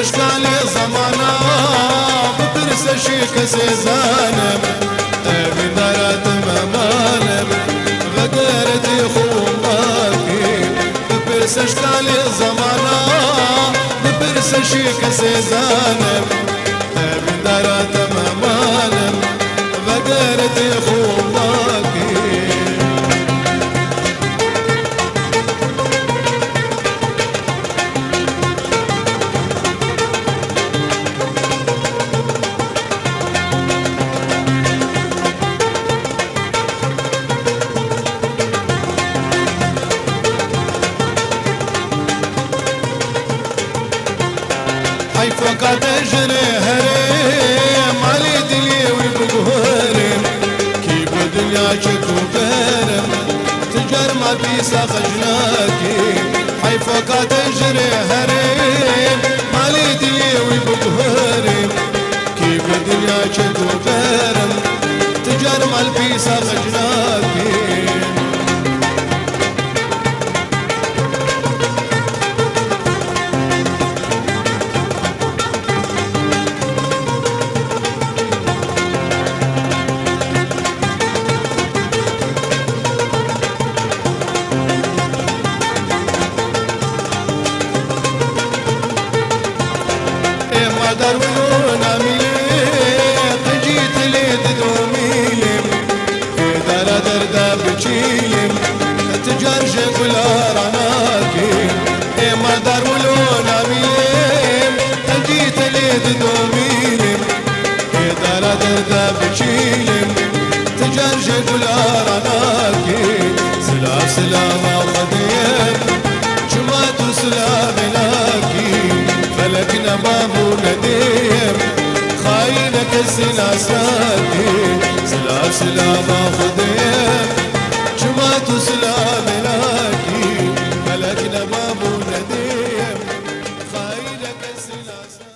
اشتالي زمانا بترسشي كسيزانم من دارات ممانم غدرتي خوماكي بترسشتالي زمانا بترسشي كسيزانم من دارات ممانم غدرتي خوماكي هاي فقط اجري هرم علي دلي وبقهرم كيف الدنيا شكو بهرم تجار ما بيسا خجناكي هاي فقط اجري هرم علي دلي وبقهرم كيف الدنيا شكو بهرم تجار ما بيسا خجناكي درون اميلم تجيت ليد دوميلم دار دردا بچيلم تجار شغلار عناكي ما درون اميلم تجيت ليد دوميلم دار دردا بچيلم تجار شغلار عناكي سلام سلام خديم جمعت سلام لاكي فلكنا بابو نديم خاينك السلاساتي سلام سلام خديم جمعت سلام